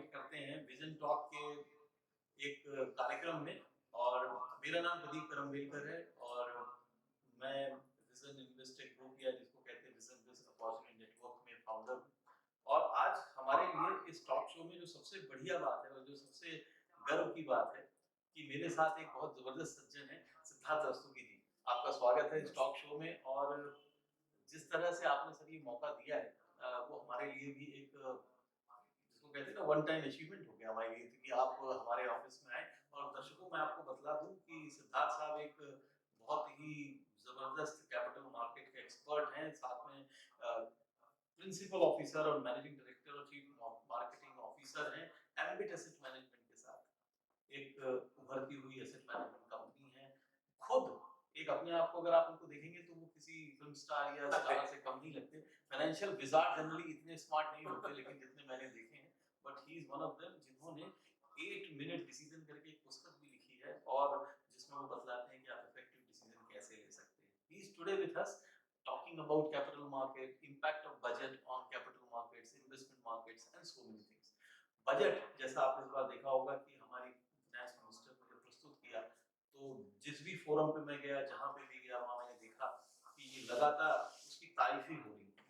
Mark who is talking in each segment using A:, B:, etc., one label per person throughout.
A: Participate करते हैं vision talk के एक कार्यक्रम में। और मेरा नाम प्रदीप करमबेलकर है और मैं विजन इन्वेस्टेक ग्रुप या जिसको कहते हैं विजन बिजनेस अपॉर्चुनिटी नेटवर्क में फाउंडर हूँ। और आज हमारे लिए इस टॉक शो में जो सबसे बढ़िया बात है और जो सबसे गर्व की बात है कि मेरे साथ एक बहुत जबरदस्त सज्जन है, सिद्धार्थ रस्तोगी जी। आपका स्वागत है इस टॉक शो में। और जिस तरह से आपने सर ये मौका दिया है वो हमारे लिए भी एक जिसको कहते हैं ना वन टाइम अचीवमेंट हो गया हमारे लिए कि आप हमारे ऑफिस में आए। और दर्शकों मैं आपको बतला दूं कि सिद्धार्थ साहब एक बहुत ही जबरदस्त कैपिटल मार्केट के एक्सपर्ट हैं, साथ में प्रिंसिपल ऑफिसर और मैनेजिंग डायरेक्टर और चीफ मार्केटिंग ऑफिसर हैं एम्बिट एसेट मैनेजमेंट के साथ। एक उभरती हुई एसेट मैनेजमेंट कंपनी है। खुद एक अपने आप को अगर आप उनको देखेंगे तो वो किसी फिल्म स्टार या स्टार से कम नहीं लगते। फाइनेंशियल विजार्ड जनरली इतने स्मार्ट नहीं होते लेकिन जितने मैंने देखे हैं, but he is one of them जिन्होंने 8 मिनट डिसीजन करके एक पुस्तक भी लिखी है और जिसमें वो बतलाते हैं कि आप इफेक्टिव डिसीजन कैसे ले सकते हैं। He is today with us talking about capital market, impact of budget on capital markets, investment markets and so many things. Budget जैसा आपने इस बार देखा होगा कि हमारी फाइनेंस मिनिस्टर ने जब प्रस्तुत किया तो जिस भी फोरम पे मैं गया, जहां पे भी गया, वहां मैंने देखा कि ये लगातार उसकी तारीफ ही हो रही है।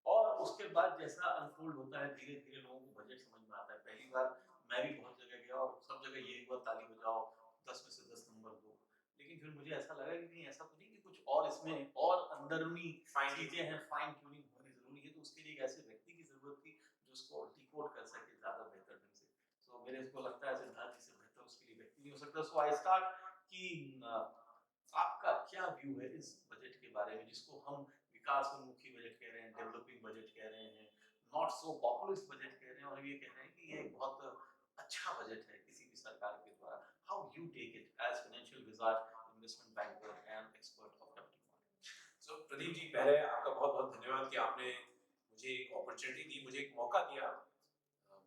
A: और उसके बाद जैसा अनफोल्ड होता है धीरे धीरे लोगों को बजट समझ में आता है। पहली बार मैं भी बहुत जगह गया और सब जगह यही हुआ, ताली बजाओ, 10 में से 10 नंबर दो। लेकिन फिर मुझे ऐसा लगा कि नहीं, ऐसा तो नहीं कि कुछ और इसमें और अंदरूनी चीजें हैं, फाइन ट्यूनिंग होनी जरूरी है। तो उसके लिए एक ऐसे व्यक्ति की जरूरत थी जो उसको डिकोड कर सके ज्यादा बेहतर ढंग से। सो मेरे को लगता है सिद्धार्थ जी से बेहतर उसके लिए व्यक्ति नहीं हो सकता। सो आई स्टार्ट कि आपका क्या व्यू है इस बजट के बारे में जिसको हम विकास उन्मुखी बजट कह रहे हैं, डेवलपिंग बजट कह रहे हैं, नॉट सो पॉपुलिस्ट बजट कह रहे हैं, और ये कह रहे हैं कि ये एक बहुत अच्छा बजट है किसी भी सरकार के द्वारा। How you take it as financial wizard, investment banker and expert of capital market.
B: So Pradeep ji, पहले आपका बहुत बहुत धन्यवाद कि आपने मुझे एक अपॉर्चुनिटी दी, मुझे एक मौका दिया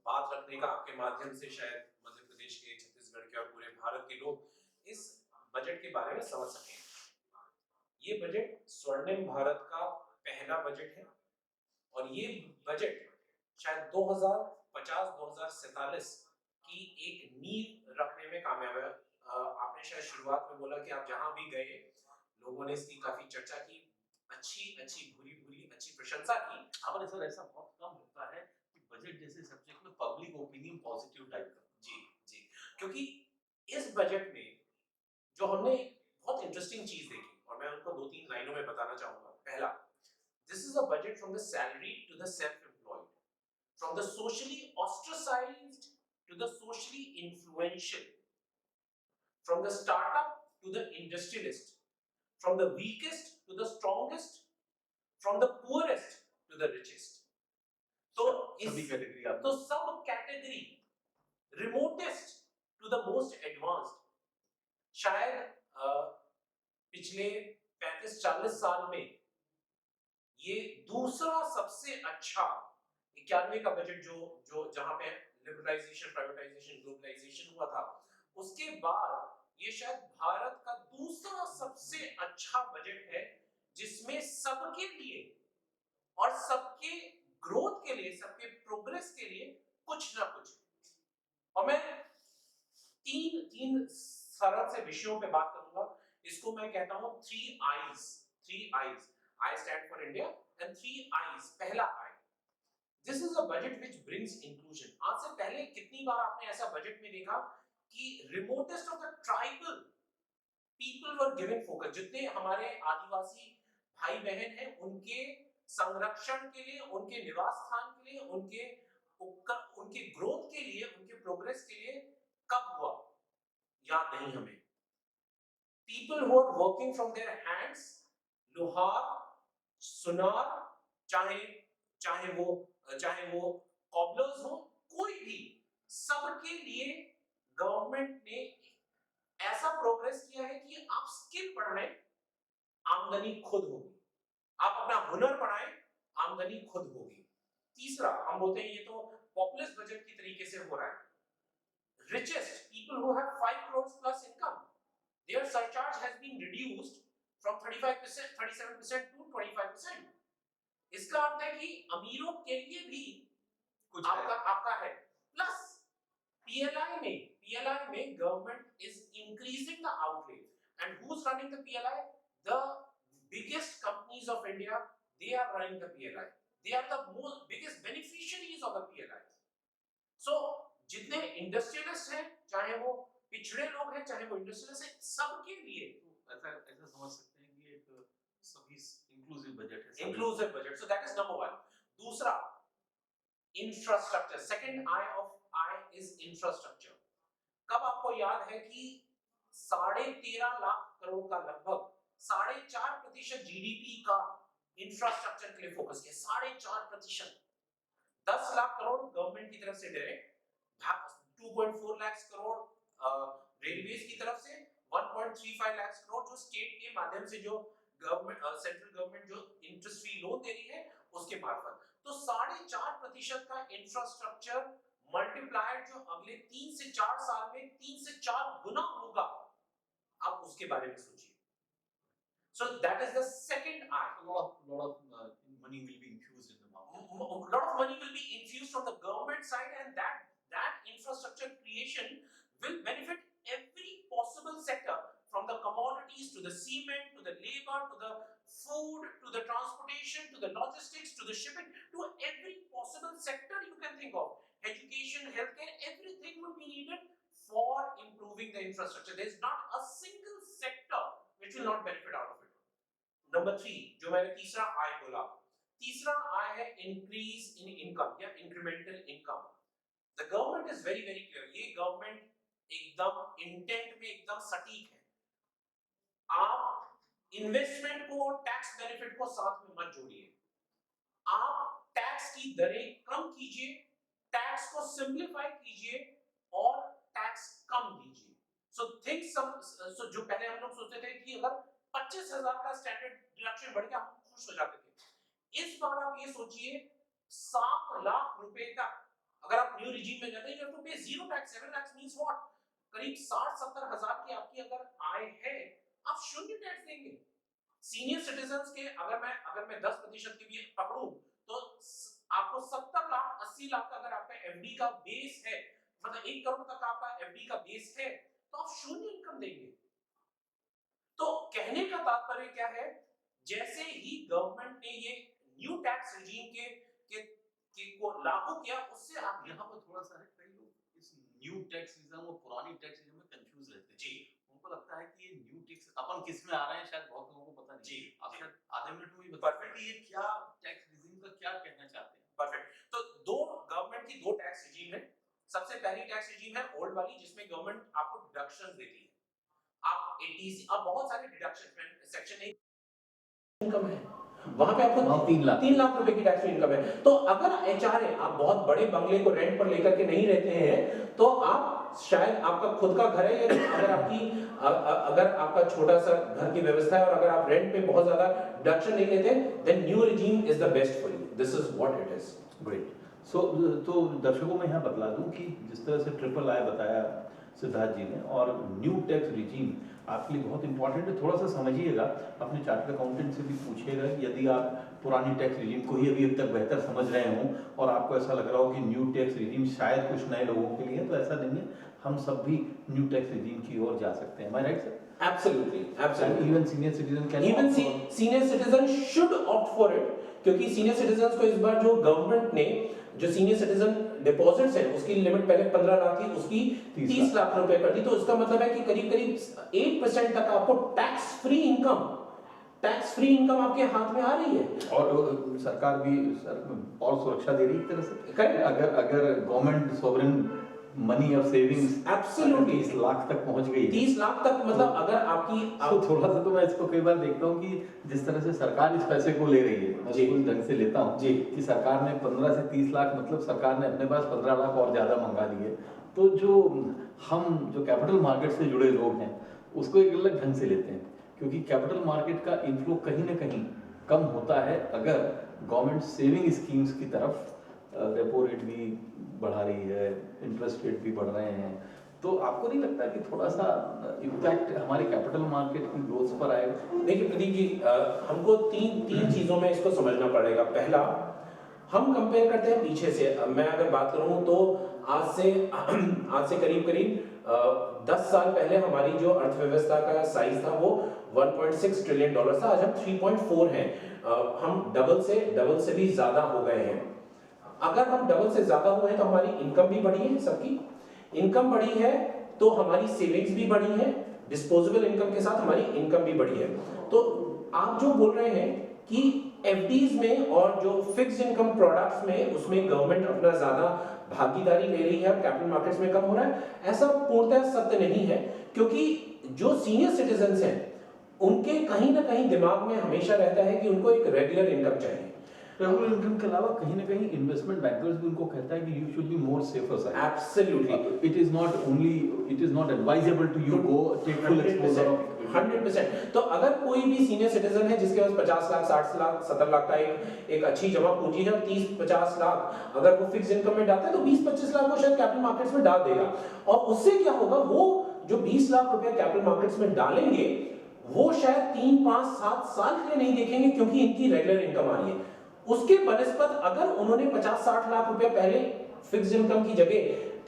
B: बात रखने का। आपके माध्यम से शायद मध्य प्रदेश के, छत्तीसगढ़ के और पूरे भारत के लोग इस बजट के बारे में समझ सकें। ये बजट स्वर्णिम भारत का पहला बजट है और ये बजट शायद 2050-2047 की एक नींव रखने में कामयाब है। आपने शायद शुरुआत में बोला कि आप जहां भी गए लोगों ने इसकी काफी चर्चा की, अच्छी भूरी अच्छी प्रशंसा की।
A: हमारे सर ऐसा बहुत कम होता है कि बजट जैसे सब्जेक्ट में पब्लिक ओपिनियन पॉजिटिव टाइप का।
B: जी, क्योंकि इस बजट में जो हमने बहुत इंटरेस्टिंग चीज देखी और मैं उनको 2-3 लाइनों में बताना चाहूंगा। पहला, this is a budget from the salary to the self employed, from the socially ostracised to the socially influential, from the startup to the industrialist, from the weakest to the strongest, from the poorest to the richest. तो सब category remotest to the most advanced, शायद पिछले 35-40 साल में ये दूसरा सबसे अच्छा 91 का बजट जो जहां पे लिबरलाइजेशन, प्राइवेटाइजेशन, ग्लोबलाइजेशन हुआ था, उसके बाद ये शायद भारत का दूसरा सबसे अच्छा बजट है जिसमें सबके लिए और सबके ग्रोथ के लिए, सबके प्रोग्रेस के लिए कुछ ना कुछ। और मैं तीन सरल से विषयों पे बात करूंगा। इसको मैं कहता हूं 3 eyes. I stand for India and 3 I's. पहला I, this is a budget which brings inclusion. आज से पहले कितनी बार आपने ऐसा बजट में देखा कि remotest of the tribal people were given focus. जितने हमारे आदिवासी भाई बहन हैं उनके संरक्षण के लिए, उनके निवास स्थान के लिए, उनके ग्रोथ के लिए, उनके प्रोग्रेस के लिए कब हुआ याद नहीं हमें। People who are working from their hands, लोहार, सुनार, चाहे वो कॉबलर्स हो, कोई भी, सबके लिए गवर्नमेंट ने ऐसा प्रोग्रेस किया है कि आप स्किल पढ़ाएं, आमदनी खुद होगी। आप अपना हुनर पढ़ाएं, आमदनी खुद होगी। तीसरा, हम बोलते हैं ये तो पॉपुलिस्ट बजट की तरीके से हो रहा है। richest people who have 5 crores plus income, their surcharge has been reduced from 37% to 25%. इसका अर्थ है कि अमीरों के लिए भी कुछ आपका है, plus who's running the PLI? The biggest companies of India, they are running the PLI. They are the most biggest beneficiaries of the PLI. So जितने इंडस्ट्रियलिस्ट हैं, चाहे वो पिछड़े लोग हैं, चाहे वो इंडस्ट्रियलिस्ट हैं, सबके लिए
A: ऐसा ऐसा समझ सकते हैं कि एक सभी इंक्लूसिव बजट है।
B: Inclusive budget. So that is number one. दूसरा, infrastructure. Second I of I is infrastructure. कब आपको याद है कि 13.5 लाख करोड़ का लगभग 4.5% जीडीपी का इंफ्रास्ट्रक्चर के लिए फोकस किया। 4.5%। 10 लाख करोड़ गवर्नमेंट की तरफ से डायरेक्ट, 2.4 लाख करोड़ रेलवेज की तरफ से, 1.35 लाख करोड़ जो स्टेट के माध्यम से जो गवर्नमेंट सेंट्रल गवर्नमेंट जो इंटरेस्ट फ्री लोन दे रही है उसके मार्फत। तो 4.5% का इंफ्रास्ट्रक्चर मल्टीप्लायर जो अगले 3 से 4 साल में 3 से 4 गुना होगा, आप उसके बारे में सोचिए। So that is the second I.
A: A lot of money will be infused in the market.
B: A lot of money will be infused from the government side, and that infrastructure creation will benefit every possible sector, from the commodities to the cement to the labor to the food to the transportation to the logistics to the shipping, to every possible sector you can think of. Education, healthcare, everything will be needed for improving the infrastructure. There is not a single sector which will not benefit out of it. Number 3, जो मैंने तीसरा I बोला, तीसरा I है increase in income या incremental income. The government is very very clear. ये government एकदम intent में एकदम सटीक है। आप इन्वेस्टमेंट को और टैक्स बेनिफिट को साथ में मत जोड़िए। आप टैक्स की दरें कम कीजिए, टैक्स को सिंप्लीफाई कीजिए और टैक्स कम दीजिए। सो जो पहले हम लोग सोचते थे कि अगर 25,000 का स्टैंडर्ड डिडक्शन बढ़ गया हम खुश हो जाते थे, इस बार आप ये सोचिए 7 लाख रुपए का अगर आप न्यू रिजीम में जाते हैं, you have to pay zero tax. 7 lakhs means what? करीब 60-70 हजार की आपकी अगर आय है, आप शून्य टैक्स देंगे। सीनियर सिटीजन्स के अगर मैं 10% की भी पकड़ूं तो आपको 70 लाख 80 लाख का अगर आपका एफडी का बेस है, मतलब 1 करोड़ तक आपका एफडी का बेस है, तो आप शून्य इनकम देंगे। तो कहने का तात्पर्य क्या है, जैसे ही गवर्नमेंट ने ये न्यू टैक्स रिजीम के को लागू किया, उससे आप
A: यहाँ पर थोड़ा सा है, कई लोग इस न्यू टैक्स रिजीम और पुरानी टैक्स रिजीम में कंफ्यूज रहते हैं।
B: जी,
A: उनको लगता है कि ये न्यू टैक्स अपन किस में आ रहे हैं, शायद बहुत लोगों को पता नहीं।
B: जी,
A: आप शायद आधे मिनट में ही बता पाएंगे कि ये क्या टैक्स रिजीम का क्या कहना चाहते हैं।
B: परफेक्ट। तो दो गवर्नमेंट की 2 टैक्स रिजीम है। सबसे पहली टैक्स रिजीम है ओल्ड वाली, जिसमें गवर्नमेंट आपको डिडक्शंस देती है। आप एटीसी, अब बहुत सारे डिडक्शन सेक्शन 1 इनकम है, वहां पे आपको 3 लाख रुपए की टैक्स इनकम है। तो अगर एचआरए, आप बहुत बड़े बंगले को रेंट पर लेकर के नहीं रहते हैं, तो आप शायद आपका खुद का घर है, या अगर आपका छोटा सा घर की व्यवस्था है और अगर आप रेंट पे बहुत ज्यादा डिडक्शन नहीं लेते, then new regime is the best for you. This is what it is.
C: Great. तो दर्शकों में यहाँ बतला दूं कि जिस तरह से ट्रिपल आई बताया सिद्धार्थ जी ने, और न्यू टैक्स रिजीम आपके लिए बहुत इंपॉर्टेंट है। थोड़ा सा समझिएगा, अपने चार्टर्ड अकाउंटेंट से भी पूछिएगा कि यदि आप पुरानी टैक्स रिजीम को ही अभी तक बेहतर समझ रहे हों और आपको ऐसा लग रहा हो कि न्यू टैक्स रिजीम शायद कुछ नए लोगों के लिए, तो ऐसा नहीं है, हम सब भी न्यू टैक्स रिजीम की ओर जा सकते हैं। Right sir?
B: Absolutely, absolutely.
C: Even senior citizen can
B: Even
C: opt for-
B: senior citizen should opt for it, क्योंकि सीनियर सिटीजन्स को इस बार जो गवर्नमेंट ने जो सीनियर सिटीजन डिपॉजिट्स है उसकी लिमिट पहले 15 लाख थी, उसकी 30 लाख रुपए कर दी। तो इसका मतलब है कि करीब 8% तक आपको टैक्स फ्री इनकम आपके हाथ में आ रही है,
C: और सरकार भी और सुरक्षा दे रही है एक तरह से।
B: करेक्ट।
C: अगर गवर्नमेंट सोवरेन मनी और सेविंग्स
B: एब्सोल्युटली
C: 30 लाख तक पहुंच गई,
B: 30 लाख तक, मतलब अगर आपकी
C: तो थोड़ा सा तो मैं इसको कई बार देखता हूँ कि जिस तरह से सरकार इस पैसे को ले रही है, मैं बिल्कुल ढंग से लेता हूँ
B: जी,
C: कि सरकार ने 15 से 30 लाख, मतलब सरकार ने अपने पास 15 लाख और ज्यादा मंगा लिए। तो जो कैपिटल मार्केट से जुड़े लोग हैं उसको एक अलग ढंग से लेते हैं, क्योंकि कैपिटल मार्केट का इनफ्लो कहीं ना कहीं कम होता है अगर गवर्नमेंट सेविंग स्कीम्स की तरफ रेपो रेट भी बढ़ा रही है, इंटरेस्ट रेट भी बढ़ रहे हैं। तो आपको नहीं लगता कि थोड़ा सा इम्पैक्ट हमारे कैपिटल मार्केट की ग्रोथ पर आएगा?
B: देखिए प्रदीप जी, हमको तीन चीजों में इसको समझना पड़ेगा। पहला, हम कंपेयर करते हैं पीछे से। मैं अगर बात करूं तो आज से करीब करीब 10 साल पहले हमारी जो अर्थव्यवस्था का साइज था वो 1.6 ट्रिलियन डॉलर था, आज हम 3.4 हैं। हम डबल से भी ज्यादा हो गए हैं। अगर हम डबल से ज्यादा हुए हैं तो हमारी इनकम भी बढ़ी है, सबकी इनकम बढ़ी है, तो हमारी सेविंग्स भी बढ़ी है, डिस्पोजेबल इनकम के साथ हमारी इनकम भी बढ़ी है। तो आप जो बोल रहे हैं कि एफडीज में और जो फिक्स्ड इनकम प्रोडक्ट्स में उसमें गवर्नमेंट अपना ज्यादा भागीदारी ले रही है और कैपिटल मार्केट्स में कम हो रहा है, ऐसा पूर्णतः सत्य नहीं है, क्योंकि जो सीनियर सिटीजन्स हैं उनके कहीं ना कहीं दिमाग में हमेशा रहता है कि उनको एक रेगुलर इनकम चाहिए।
C: रेगुलर इनकम के अलावा कहीं ना कहीं इन्वेस्टमेंट बैंकर्स भी उनको कहता है कि you should be more safer side.
B: Absolutely,
C: it is not advisable to you go take full exposure of
B: 100%। तो अगर कोई भी सीनियर सिटीजन है जिसके पास 50 लाख 60 लाख 70 लाख का एक अच्छी जमा पूंजी है और 30-50 लाख अगर वो फिक्स इनकम में डालता है तो 20-25 लाख वो शायद कैपिटल मार्केट्स में डाल देगा, और उससे क्या होगा, वो जो 20 लाख रुपए कैपिटल मार्केट्स में डालेंगे वो शायद 3, 5, 7 साल के लिए नहीं देखेंगे, क्योंकि इनकी रेगुलर इनकम आ रही है। उसके बनस्पत अगर उन्होंने 50-60 लाख रुपए पहले फिक्स इनकम की जगह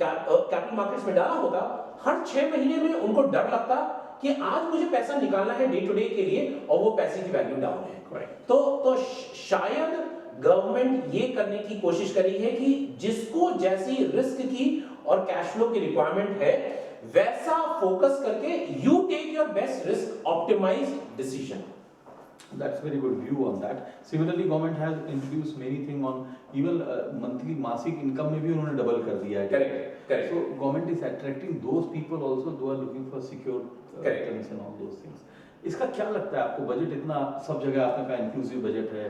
B: कैपिटल मार्केट्स में डाला होता, हर 6 महीने में उनको डर लगता कि आज मुझे पैसा निकालना है डे टू डे के लिए, और वो पैसे की वैल्यू डाउन है। तो शायद गवर्नमेंट ये करने की कोशिश कर रही है कि जिसको जैसी रिस्क की और कैश फ्लो की रिक्वायरमेंट है वैसा फोकस करके you take your best risk optimised decision.
C: That's very good view on that. Similarly, government has introduced many things on even monthly मासिक इनकम में भी उन्होंने डबल कर दिया है।
B: Correct.
C: So government is attracting those people also who are looking for secure returns and all those things. इसका क्या लगता है आपको? बजट इतना सब जगह आपने कहा इंक्लूसिव बजट है,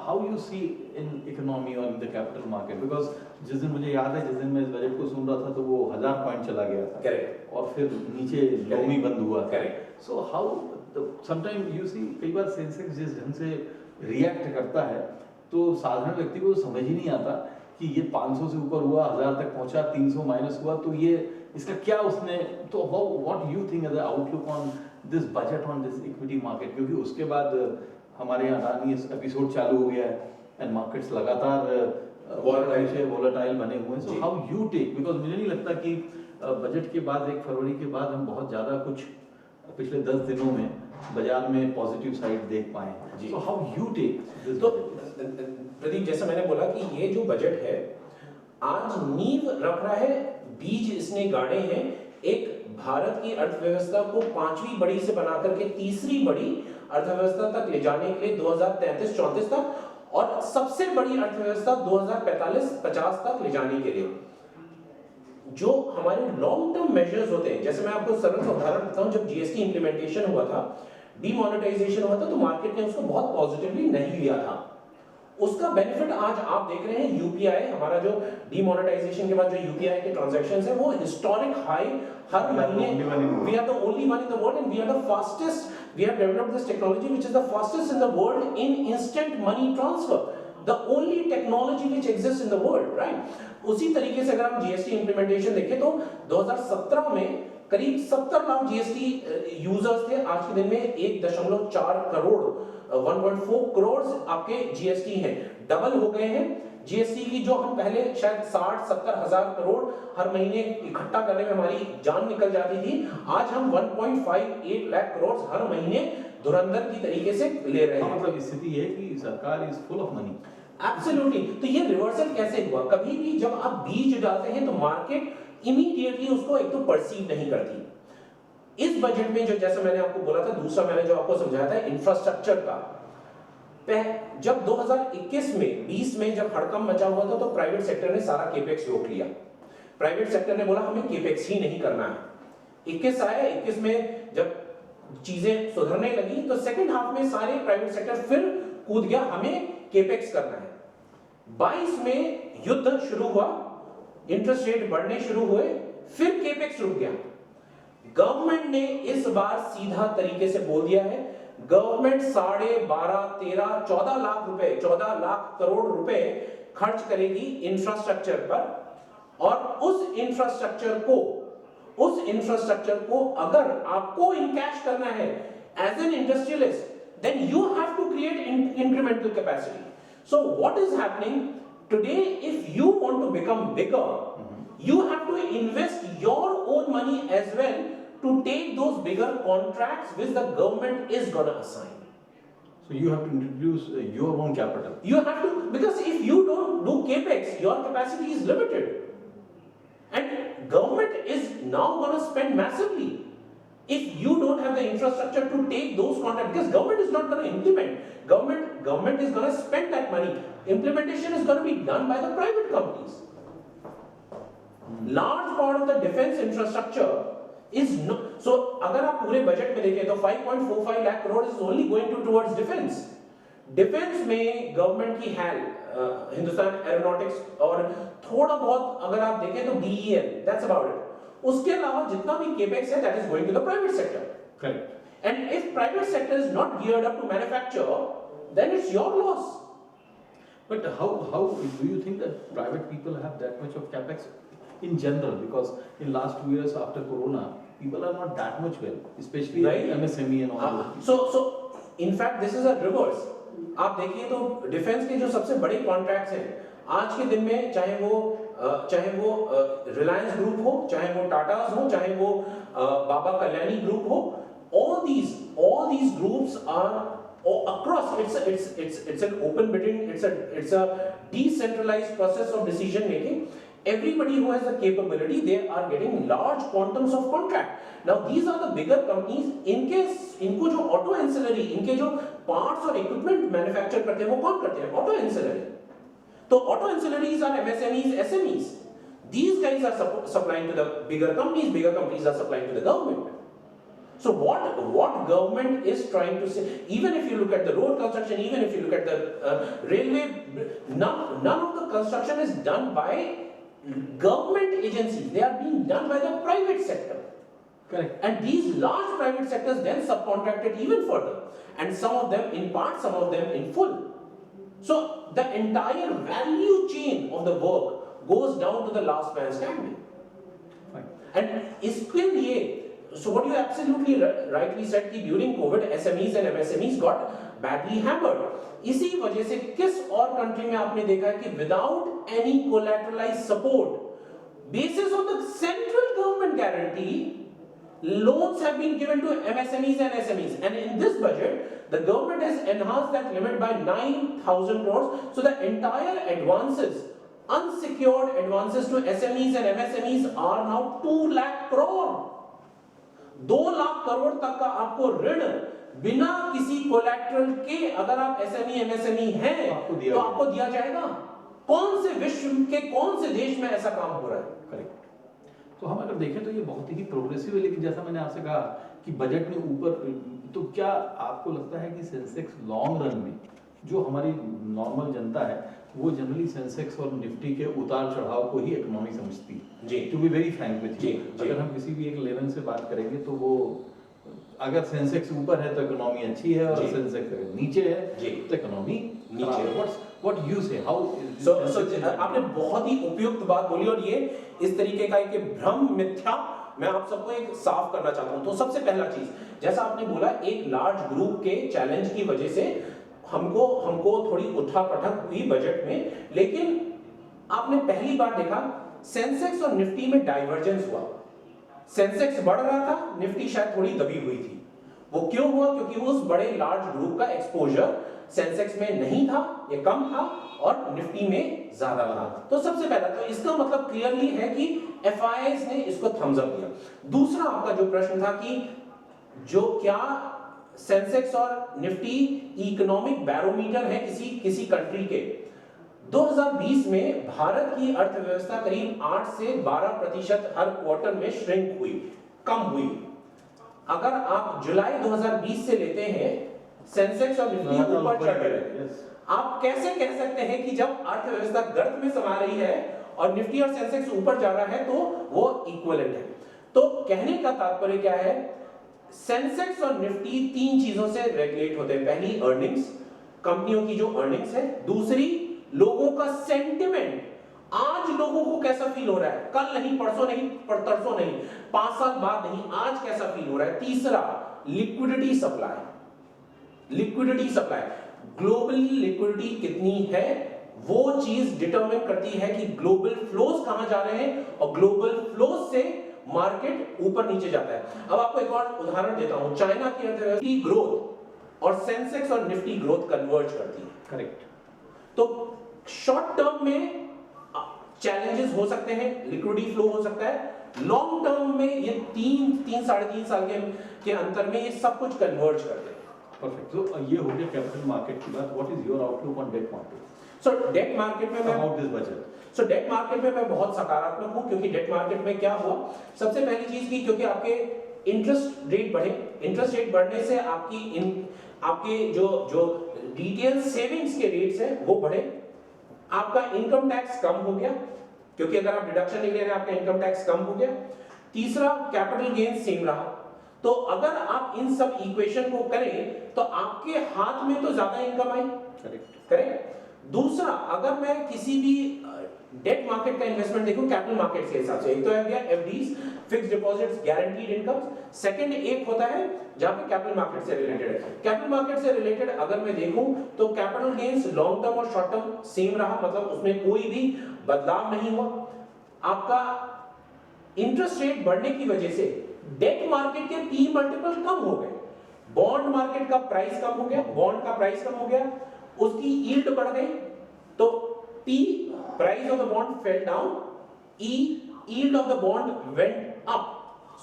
C: how you see in economy or in the capital market? Because जिस दिन मुझे याद है, जिस दिन मैं इस बजट को सुन रहा था तो वो 1000 पॉइंट चला गया था।
B: Correct.
C: और फिर नीचे लो में बंद हुआ था।
B: Correct.
C: So how sometime you see कई बार सेंसेक्स जिस ढंग से रिएक्ट करता है तो साधारण व्यक्ति को समझ ही नहीं आता कि ये 500 से ऊपर हुआ, 1000 तक पहुंचा, 300 माइनस हुआ, तो ये इसका क्या उसने, तो what you think as outlook on this budget on this equity market? क्योंकि उसके बाद हमारे यहाँ अडानी एपिसोड चालू हो गया है एंड मार्केट्स लगातार वोलेटाइल बने हुए हैं। So how you take, because मुझे नहीं लगता कि बजट के बाद 1 फरवरी के बाद हम बहुत ज़्यादा कुछ पिछले 10 दिनों में बाजार में पॉजिटिव साइड देख पाए। So how you take this?
B: तो प्रदीप, जैसा मैंने बोला कि ये जो बजट है आज नींव रख रहा है, बीज इसने गाड़े हैं एक भारत की अर्थव्यवस्था को 5वीं बड़ी से बनाकर के 3री बड़ी अर्थव्यवस्था तक ले जाने के लिए 2033-34 तक, और सबसे बड़ी अर्थव्यवस्था 2045-50 तक ले जाने के लिए जो हमारे लॉन्ग टर्म मेजर्स होते हैं। जैसे मैं आपको सरल सा उदाहरण देता हूं, जब जीएसटी इंप्लीमेंटेशन हुआ था, डीमोनेटाइजेशन हुआ था, तो मार्केट ने उसको बहुत पॉजिटिवली नहीं लिया था। उसका बेनिफिट आज आप देख रहे हैं, यूपीआई हमारा जो डीमोनेटाइजेशन के बाद जो यूपीआई के ट्रांजैक्शंस है वो हिस्टोरिक हाई हर महीने, we are the only one in the world and we are the fastest, we have developed this technology which is the fastest in the world in instant money transfer, the only technology which exists in the world, right? उसी तरीके से अगर हम GST implementation देखें तो 2017 में करीब 70 lakh GST users थे, आज के दिन में 1.4 करोड़ 1.4 करोड़ आपके जीएसटी हैं, डबल हो गए हैं। जीएसटी की जो हम पहले शायद 60-70 हजार करोड़ हर महीने इकट्ठा करने में हमारी जान निकल जाती थी, आज हम 1.58 लाख करोड़ हर महीने धुरंधर की तरीके से ले रहे हैं।
C: मतलब स्थिति है कि सरकार is full of money.
B: Absolutely. तो ये रिवर्सल कैसे हुआ? कभी भी जब आप बीज डालते हैं तो मार्केट इमीडिएटली उसको एक तो परसीव नहीं करती। इस बजट में जो, जैसे मैंने आपको बोला था, दूसरा मैंने जो आपको समझाया था इंफ्रास्ट्रक्चर का, जब 2021 में 20 में जब हड़कंप मचा हुआ था तो प्राइवेट सेक्टर ने सारा केपेक्स रोक लिया। प्राइवेट सेक्टर ने बोला हमें केपेक्स ही नहीं करना है। 21 आया, 21 में जब चीजें सुधरने लगी तो सेकंड हाफ में सारे प्राइवेट सेक्टर फिर कूद गया, हमें केपेक्स करना है। 22 में युद्ध शुरू हुआ, इंटरेस्ट रेट बढ़ने शुरू हुए, फिर केपेक्स रुक गया। गवर्नमेंट ने इस बार सीधा तरीके से बोल दिया है, गवर्नमेंट 12.5, 13, 14 लाख रुपए, 14 लाख करोड़ रुपए खर्च करेगी इंफ्रास्ट्रक्चर पर, और उस इंफ्रास्ट्रक्चर को अगर आपको इनकैश करना है as an industrialist, then you have to create incremental capacity. So what is happening today? If you want to become bigger, bigger contracts which the government is going to assign.
C: So you have to introduce your own capital.
B: You have to, because if you don't do capex, your capacity is limited. And government is now going to spend massively. If you don't have the infrastructure to take those contracts, because government is not going to implement, government is going to spend that money. Implementation is going to be done by the private companies. Large part of the defense infrastructure is no, so अगर आप पूरे budget में देखें तो 5.45 lakh crore is only going towards defense. Defence में government की Hindustan aeronautics और थोड़ा बहुत अगर आप देखें तो DEL, that's about it. उसके अलावा जितना भी केपेक्स है that is going to the private sector.
C: Correct.
B: And if private sector is not geared up to manufacture, then it's your loss.
C: But how do you think that private people have that much of capex in general? Because in last 2 years after Corona, people are not that much well, especially
B: Right.
C: MSME and all.
B: So in fact this is a reverse. आप देखिए तो defence के जो सबसे बड़े contracts हैं आज के दिन में, चाहे वो रिलायंस ग्रुप हो, चाहे वो टाटास हो, चाहे वो बाबा कल्याणी ग्रुप हो, all these groups are across. It's an open bidding. It's a decentralized process of decision making. Everybody who has the capability, they are getting large quantums of contract. Now these are the bigger companies. इनको जो auto ancillary, इनके जो parts और equipment manufacture करते हैं वो कौन करते हैं? Auto ancillary. तो auto ancillaries are MSMEs, SMEs. These guys are supplying to the bigger companies are supplying to the government. So what government is trying to say, even if you look at the road construction, even if you look at the railway, none of the construction is done by government agencies. They are being done by the private sector.
C: Correct.
B: And these large private sectors then subcontracted even further, and some of them in part, some of them in full. So the entire value chain of the work goes down to the last man standing.
C: Fine.
B: And इसके लिए, so what you absolutely rightly said कि during COVID SMEs and MSMEs got badly hammered. इसी वजह से किस और country में आपने देखा है कि without any collateralized support, basis of the central government guarantee, loans have been given to MSMEs and SMEs, and in this budget the government has enhanced that limit by 9,000 crores. So the entire advances, unsecured advances to SMEs and MSMEs are now 2 lakh crore. 2 lakh crore तक का आपको ऋण बिना किसी collateral के, अगर आप SME MSME हैं तो आपको दिया जाएगा. कौन से विश्व के कौन से देश में ऐसा काम हो रहा है?
C: करेक्ट. तो हम अगर देखें तो ये बहुत ही प्रोग्रेसिव है, लेकिन जैसा मैंने आपसे कहा कि बजट में ऊपर, तो क्या आपको लगता है कि सेंसेक्स लॉन्ग रन में, जो हमारी नॉर्मल जनता है वो जनरली सेंसेक्स और निफ्टी के उतार चढ़ाव को ही इकोनॉमी समझती है?
B: जी.
C: To be very frank with
B: जी,
C: यू,
B: जी.
C: अगर हम किसी भी एक लेवल से बात करेंगे तो वो, अगर सेंसेक्स ऊपर है तो इकोनॉमी अच्छी है, और
B: जी.
C: सेंसेक्स अगर नीचे है
B: जी.
C: तो इकोनॉमी
B: नीचे है.
C: व्हाट यू से, हाउ
B: So आपने बहुत ही उपयुक्त बात बोली, और ये इस तरीके का एक भ्रम मिथ्या मैं आप सबको एक साफ करना चाहता हूं. तो सबसे पहला चीज, जैसा आपने बोला, एक लार्ज ग्रुप के चैलेंज की वजह से हमको थोड़ी उठा-पटक हुई बजट में, लेकिन आपने पहली बार देखा सेंसेक्स और निफ्टी में डाइवर्जेंस हुआ. सेंसेक्स बढ़ रहा था, निफ्टी शायद थोड़ी दबी हुई थी. वो क्यों हुआ? क्योंकि उस बड़े लार्ज ग्रुप का एक्सपोजर सेंसेक्स में नहीं था, ये कम था, और निफ्टी में ज्यादा था. तो सबसे पहला तो इसका मतलब क्लियरली है कि एफआईआईज ने इसको थम्स अप दिया. दूसरा आपका जो प्रश्न था कि जो क्या सेंसेक्स और निफ्टी इकोनॉमिक बैरोमीटर है किसी कंट्री के, 2020 में भारत की अर्थव्यवस्था करीब 8 से 12% हर क्वार्टर में श्रिंक हुई, कम हुई. अगर आप जुलाई 2020 से लेते हैं, सेंसेक्स और निफ्टी ऊपर चढ़ रहे हैं. आप कैसे कह सकते हैं कि जब अर्थव्यवस्था गर्त में समा रही है और निफ्टी और सेंसेक्स ऊपर जा रहा है तो वो इक्विवेलेंट है? तो कहने का तात्पर्य क्या है, सेंसेक्स और निफ्टी 3 चीजों से रेगुलेट होते हैं. पहली अर्निंग्स, कंपनियों की जो अर्निंग्स है. दूसरी लोगों का सेंटिमेंट, आज लोगों को कैसा फील हो रहा है, कल नहीं, परसों नहीं, तरसों नहीं, 5 साल बाद नहीं, आज कैसा फील हो रहा है. तीसरा लिक्विडिटी सप्लाई. ग्लोबली लिक्विडिटी कितनी है, वो चीज डिटरमिन करती है कि ग्लोबल फ्लोज कहां जा रहे हैं, और ग्लोबल फ्लोज से मार्केट ऊपर नीचे जाता है। अब आपको एक और उदाहरण देता हूं, चाइना की अर्थव्यवस्था की ग्रोथ और सेंसेक्स और निफ्टी ग्रोथ कन्वर्ज करती है।
C: करेक्ट।
B: तो शॉर्ट टर्म में चैलेंजेस हो सकते हैं, लिक्विडिटी फ्लो हो सकता है, लॉन्ग टर्म में ये 3-3.5 साल के अंतर में ये सब कुछ कन्वर्ज करते हैं।
C: परफेक्ट। तो ये हो गया कैपिटल मार्केट की बात। What is your outlook on debt market?
B: So debt market में मैं
C: about this budget,
B: so debt market में मैं बहुत सकारात्मक हूं, क्योंकि डेट मार्केट में क्या हुआ, सबसे पहली चीज की, क्योंकि आपके इंटरेस्ट रेट बढ़े, इंटरेस्ट रेट बढ़ने से आपके जो डिटेल सेविंग्स के रेट्स हैं वो बढ़े, आपका इनकम टैक्स कम हो गया, क्योंकि अगर आप डिडक्शन नहीं ले रहे हैं आपका इनकम टैक्स कम हो गया। तीसरा, कैपिटल गेन सेम रहा। तो अगर आप इन सब इक्वेशन को करें तो आपके हाथ में तो ज्यादा इनकम आई। करेक्ट। दूसरा, अगर मैं किसी भी डेट मार्केट का इन्वेस्टमेंट देखूं कैपिटल मार्केट के हिसाब से, एक तो है गया FDs, fixed deposits, guaranteed incomes. Second एक होता है जहां पे कैपिटल मार्केट से रिलेटेड है। कैपिटल मार्केट से रिलेटेड अगर मैं देखूं तो कैपिटल गेन्स लॉन्ग टर्म और शॉर्ट टर्म सेम रहा, मतलब उसमें कोई भी बदलाव नहीं हुआ। आपका इंटरेस्ट रेट बढ़ने की वजह से डेट मार्केट के पी मल्टीपल कम हो गए, बॉन्ड मार्केट का प्राइस कम हो गया, बॉन्ड का प्राइस कम हो गया, उसकी यील्ड बढ़ गई, तो P price of the bond fell down, E yield of the bond went up,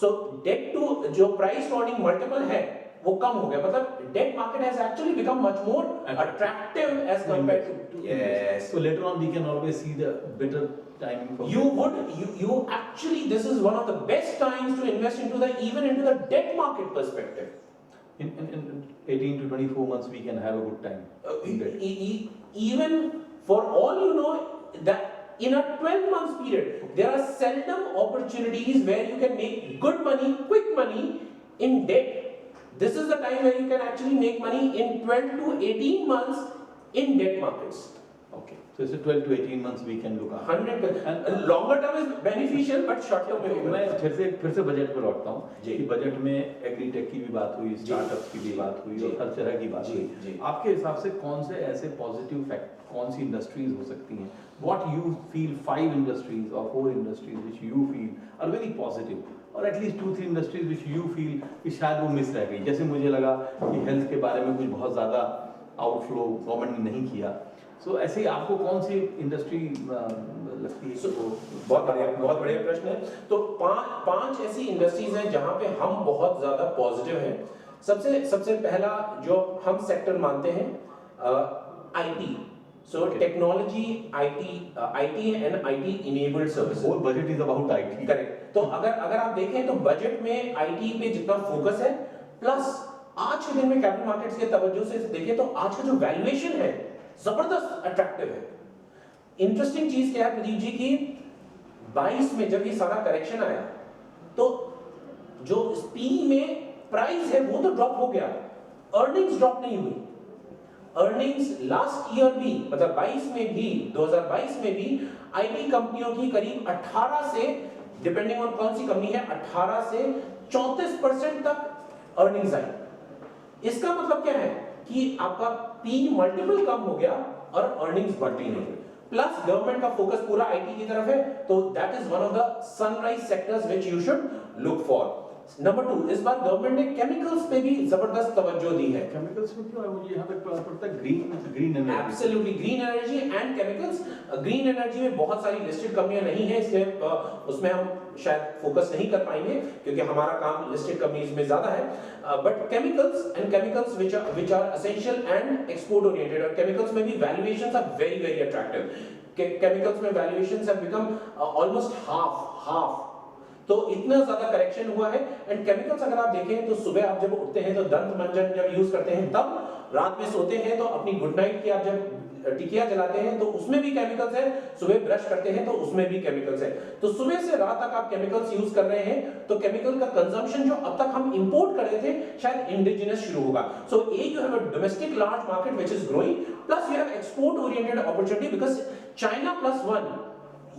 B: so debt to जो price to earning multiple है वो कम हो गया, मतलब debt market has actually become much more attractive as compared to yes.
C: So later on we can always see the better timing for
B: you actually, this is one of the best times to invest into the even into the debt market perspective.
C: In 18 to 24 months we can have a good time in that.
B: Even for all you know that in a 12 months period there are seldom opportunities where you can make good money, quick money in debt. This is the time where you can actually make money in 12 to 18 months in debt markets.
C: Okay, so it's a 12 to 18 months we can look at
B: 100%. And longer term is beneficial but short term में भी
C: मैं फिर से budget पर लौटता हूँ
B: जी।
C: कि budget में एग्रीटेक की भी बात हुई, स्टार्टअप्स की भी बात हुई और हर तरह की बात
B: जी,
C: हुई।
B: जी।
C: आपके हिसाब से कौन से ऐसे पॉजिटिव फैक्ट, कौन सी इंडस्ट्रीज हो सकती हैं? What you feel 5 industries or 4 industries which you feel are very positive, और at least 2-3 industries which you feel कि शायद वो मिस रह गई। जैसे मुझे लगा कि हेल्थ के बारे में कुछ बहुत ज़्यादा आउटफ्लो गवर्नमेंट ने नहीं किया। सो ऐसे आपको कौन सी इंडस्ट्री लगती है?
B: बहुत बढ़िया प्रश्न है। तो पांच ऐसी इंडस्ट्रीज हैं जहां पे हम बहुत ज्यादा पॉजिटिव हैं। सबसे पहला जो हम सेक्टर मानते हैं IT, so technology, IT and IT enabled services.
C: Whole budget is about IT.
B: Correct. तो अगर आप देखें तो बजट में आईटी पे जितना फोकस है, प्लस आज के दिन में कैपिटल मार्केट्स के तवज्जो से देखें तो आज का जो वैल्यूएशन है जबरदस्त अट्रैक्टिव है। इंटरेस्टिंग चीज क्या है प्रदीप जी की 22 में जब ये सारा करेक्शन आया तो जो पी में प्राइस है वो तो ड्रॉप हो गया, अर्निंग्स ड्रॉप नहीं हुई। अर्निंग्स लास्ट ईयर भी, मतलब 2022 में भी आईटी कंपनियों की करीब 18 से, डिपेंडिंग ऑन कौन सी कंपनी है, 18 से 34% तक अर्निंग्स आई। इसका मतलब क्या है कि आपका पी मल्टीपल कम हो गया और अर्निंग्स बढ़ती नहीं। प्लस गवर्नमेंट का फोकस पूरा आईटी की तरफ है, तो that is one of the sunrise sectors which you should look for. Number 2, इस बार गवर्नमेंट ने केमिकल्स पे भी जबरदस्त तवज्जो दी है।
C: केमिकल्स में क्यों है? मुझे यहाँ पे पड़ता है green energy.
B: Absolutely, green energy and chemicals. Green energy में बहुत सारी लिस्टेड कंपनियां नहीं है, इसलिए उसमें हम शायद फोकस नहीं कर पाएंगे क्योंकि हमारा काम लिस्टेड कंपनीज में ज्यादा है। But chemicals which are essential and export oriented, और केमिकल्स में भी valuations are very very attractive. Chemicals में valuations have become almost half, तो इतना ज्यादा करेक्शन हुआ है। एंड केमिकल्स अगर आप देखें तो सुबह आप जब उठते हैं तो दंत मंजन जब यूज करते हैं, तब रात में सोते हैं तो अपनी गुड नाइट की आप जब टिकिया जलाते हैं तो उसमें भी केमिकल्स है, सुबह ब्रश करते हैं तो उसमें भी केमिकल्स है। तो सुबह से रात तक आप केमिकल्स यूज कर रहे हैं तो केमिकल का कंजम्पशन जो अब तक हम इंपोर्ट कर रहे थे शायद इंडिजिनस शुरू होगा। So you have a domestic large market which is growing, plus you have export oriented opportunity because China +1,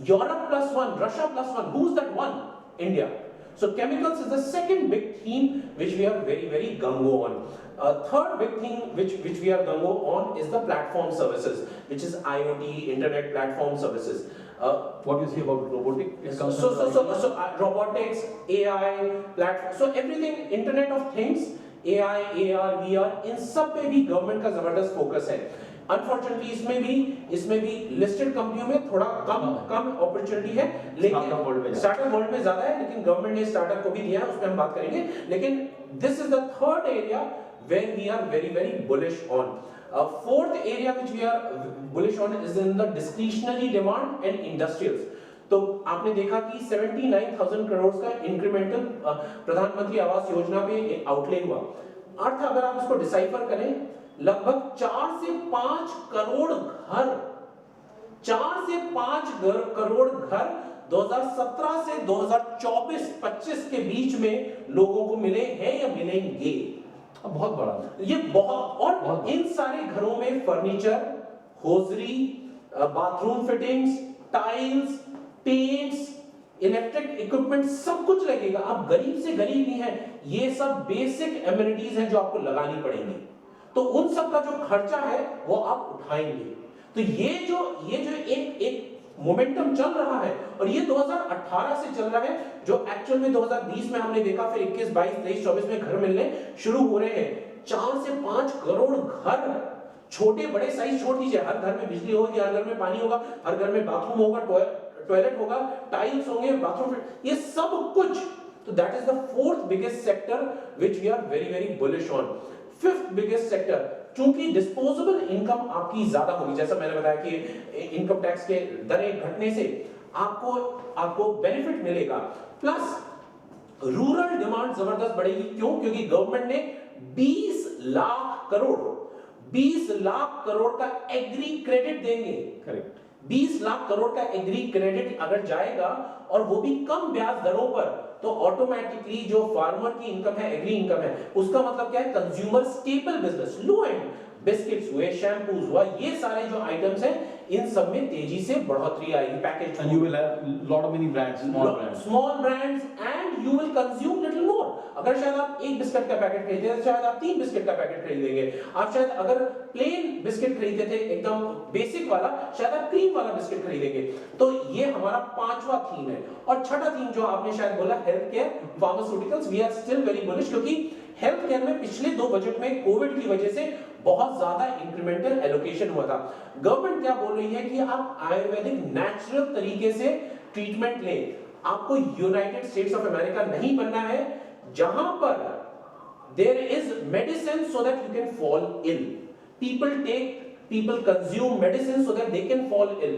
B: Europe +1, Russia +1, who's that one? India. So chemicals is the second big theme which we are very very gung-ho on. Third big thing which we are gung-ho on is the platform services, which is IoT, internet platform services.
C: What do you say about robotic? It comes
B: So
C: under
B: robotics, AI, platform, so everything, Internet of Things, AI, AR, VR, इन सब पे भी government का जबरदस्त focus है. Unfortunately इसमें भी listed कंपनियों में थोड़ा कम अपॉर्चुनिटी है, लेकिन स्टार्टअप वर्ल्ड में ज्यादा है, लेकिन गवर्नमेंट ने स्टार्टअप को भी दिया है, उस पर हम बात करेंगे. लेकिन this is the third area where we are very very bullish on. Fourth area which we are bullish on is in the discretionary demand and industrials. तो आपने देखा कि 79,000 करोड़ का इंक्रीमेंटल प्रधानमंत्री आवास योजना पे आउटले हुआ. अर्थ अगर आप इसको डिसाइफर करें, लगभग 4 से 5 करोड़ घर 2017 से 2024-25 के बीच में लोगों को मिले हैं या मिलेंगे.
C: बहुत बड़ा,
B: ये बहुत इन सारे घरों में furniture, hosiery, bathroom fittings, tiles, paints, electric equipment सब कुछ लगेगा. आप गरीब से गरीब नहीं है, ये सब बेसिक एमिनिटीज हैं जो आपको लगानी पड़ेंगी. तो उन सब का जो खर्चा है वो आप उठाएंगे. तो ये जो एक मोमेंटम चल रहा है, और ये 2018 से चल रहा है, जो एक्चुअल में 2020 में हमने देखा, फिर 21, 22, 23, 24 में घर मिलने शुरू हो रहे हैं. 4 से 5 करोड़ घर, छोटे बड़े साइज छोड़ दीजिए, हर घर में बिजली होगी, हर घर में पानी होगा, हर घर में बाथरूम होगा, टॉयलेट होगा, टाइल्स होंगे, बाथरूम, ये सब कुछ. तो that is the fourth biggest sector which we are very very bullish on. Fifth biggest sector, चूंकि डिस्पोजेबल इनकम आपकी ज्यादा होगी, जैसा मैंने बताया कि इनकम टैक्स के दरें घटने से आपको बेनिफिट मिलेगा, प्लस रूरल डिमांड जबरदस्त बढ़ेगी. क्यों? क्योंकि गवर्नमेंट ने 20 लाख करोड़ का एग्री क्रेडिट देंगे.
C: करेक्ट.
B: 20 लाख करोड़ का एग्री क्रेडिट अगर जाएगा, और वो भी कम ब्याज दरों पर, तो ऑटोमेटिकली जो फार्मर की इनकम है, एग्री इनकम है, उसका मतलब क्या है? Consumer staple business, low and biscuits हुए, शैम्पूज हुआ, ये सारे जो आइटम्स हैं, इन सब में तेजी से बढ़ोतरी आएगी. Package,
C: And you will have lot of many brands,
B: small brands, and you will consume little more. अगर शायद आप एक बिस्किट का पैकेट खरीदते थे, शायद आप 3 बिस्किट का पैकेट खरीदेंगे. आप शायद अगर प्लेन बिस्किट खरीदते थे एकदम बेसिक वाला, शायद आप क्रीम वाला बिस्किट खरीदेंगे. तो ये हमारा 5वां थीम है. और छठा थीम जो आपने शायद बोला, health care, pharmaceuticals, we are still very bullish, क्योंकि हेल्थ केयर में पिछले 2 बजट में कोविड की वजह से बहुत ज्यादा इंक्रीमेंटल एलोकेशन हुआ था. गवर्नमेंट क्या बोल रही है कि आप आयुर्वेदिक नेचुरल तरीके से ट्रीटमेंट लें. आपको यूनाइटेड स्टेट्स ऑफ अमेरिका नहीं बनना है, जहां पर there is medicine so that you can fall ill. People consume medicine so that they can fall ill.